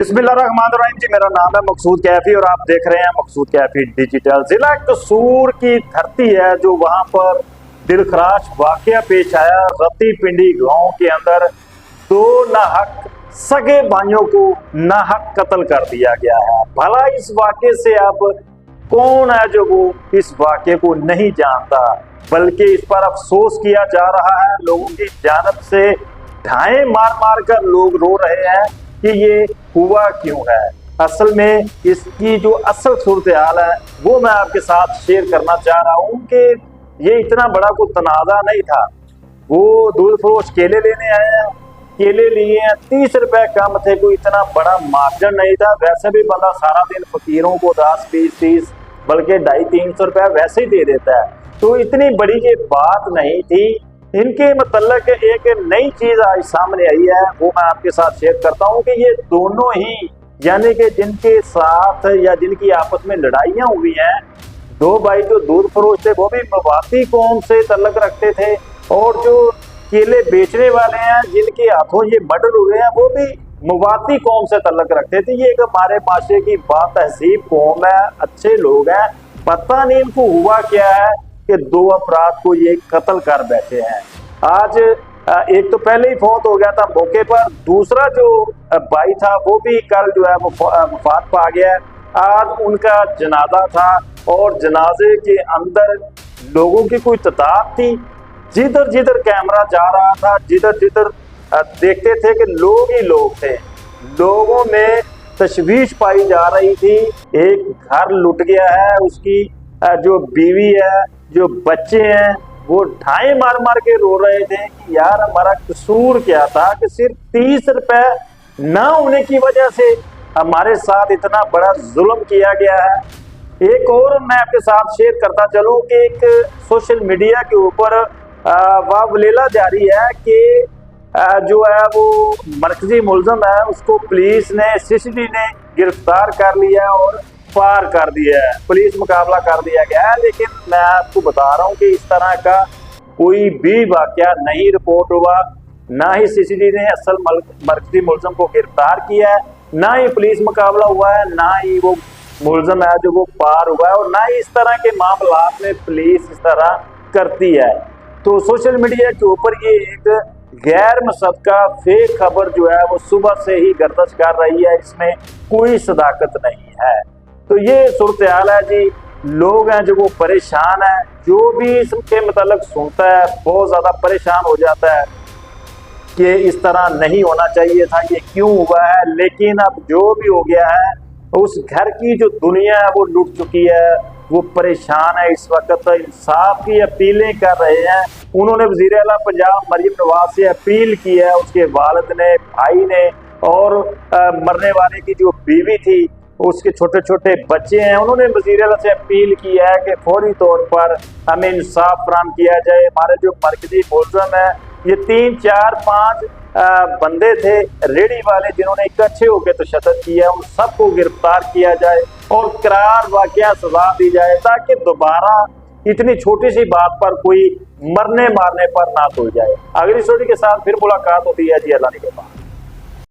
बिस्मिल्लाहिर्रहमानिर्रहीम जी, मेरा नाम है मकसूद कैफी और आप देख रहे हैं मकसूद कैफी डिजिटल। जिला कसूर की धरती है जो वहां पर दिलखराश वाकया पेश आया। रत्ती पिंडी गांव के अंदर दो नाहक सगे भाइयों को नाहक कत्ल कर दिया गया है। भला इस वाकये से अब कौन है जो वो इस वाकये को नहीं जानता, बल्कि इस पर अफसोस किया जा रहा है। लोगों की जानब से ढाएं मार मार कर लोग रो रहे हैं कि ये हुआ क्यों है। असल में इसकी जो असल सूरत हाल है वो मैं आपके साथ शेयर करना चाह रहा हूँ कि ये इतना बड़ा कोई तनाज़ा नहीं था। वो दूध फरोश केले लेने आए हैं, केले लिए हैं, 30 रुपए कम थे, कोई इतना बड़ा मार्जिन नहीं था। वैसे भी बंदा सारा दिन फकीरों को 10, 20, 30 बल्कि 250-300 रुपए वैसे ही दे देता है, तो इतनी बड़ी ये बात नहीं थी। इनके मतलब एक नई चीज आज सामने आई है, वो मैं आपके साथ शेयर करता हूँ कि ये दोनों ही यानी कि जिनके साथ या जिनकी आपस में लड़ाइयाँ हुई हैं, दो भाई जो दूध फरोश थे वो भी मवाती कौम से तल्लक रखते थे, और जो केले बेचने वाले हैं जिनके हाथों ये मर्डर हुए हैं वो भी मवाती कौम से तल्लक रखते थे। ये एक हमारे माशरे की बातहसीब कौम है, अच्छे लोग हैं। पता नहीं इनको हुआ क्या है कि दो अपराध को ये कत्ल कर बैठे हैं। आज एक तो पहले ही फौत हो गया था मौके पर, दूसरा जो भाई था वो भी कल जो है वो वफात पा गया है। आज उनका जनाजा था और जनाजे के अंदर लोगों की कोई तादाद थी। जिधर जिधर कैमरा जा रहा था, जिधर जिधर देखते थे कि लोग ही लोग थे। लोगों में तशवीश पाई जा रही थी। एक घर लुट गया है, उसकी जो बीवी है, जो बच्चे हैं, वो ढाई मार मार के रो रहे थे कि यार हमारा कसूर क्या था कि सिर्फ 30 रुपए ना होने की वजह से हमारे साथ इतना बड़ा जुल्म किया गया है। एक और मैं आपके साथ शेयर करता चलूं कि एक सोशल मीडिया के ऊपर वावलीला जारी है कि जो है वो मरकजी मुलजम है उसको पुलिस ने सीसीडी ने गिरफ्तार कर लिया और पार कर दिया है, पुलिस मुकाबला कर दिया गया है। लेकिन मैं आपको बता रहा हूँ कि इस तरह का कोई भी वाकया नहीं रिपोर्ट हुआ, ना ही सीसीडी ने असल मरकजी मुलजम को गिरफ्तार किया है, ना ही पुलिस मुकाबला हुआ है, ना ही वो मुलजम है जो वो पार हुआ है, और ना ही इस तरह के मामला में पुलिस इस तरह करती है। तो सोशल मीडिया के ऊपर ये एक गैर मुसद्दका फेक खबर जो है वो सुबह से ही गर्दिश कर रही है, इसमें कोई सदाकत नहीं है। तो ये सूरत हाल है जी। लोग हैं जो वो परेशान है, जो भी इसके मतलब सुनता है बहुत ज्यादा परेशान हो जाता है कि इस तरह नहीं होना चाहिए था, ये क्यों हुआ है। लेकिन अब जो भी हो गया है, उस घर की जो दुनिया है वो लुट चुकी है, वो परेशान है। इस वक्त इंसाफ की अपीलें कर रहे हैं। उन्होंने वज़ीर आला पंजाब मरियम नवाज से अपील की है, उसके वालिद ने, भाई ने, और मरने वाले की जो बीवी थी, उसके छोटे छोटे बच्चे हैं, उन्होंने वज़ीर आला से अपील की है कि फौरी तौर पर हमें इंसाफ फराहम किया जाए। हमारे जो मरकजी मुलज़म है, ये 3, 4, 5 बंदे थे रेडी वाले जिन्होंने इकट्ठे होकर तशद्दुद किया, उन सबको गिरफ्तार किया जाए और करार वाकया सजा दी जाए, ताकि दोबारा इतनी छोटी सी बात पर कोई मरने मारने पर ना तो जाए। अगली स्टोरी के साथ फिर मुलाकात होती है जी, अल्लाह के पास।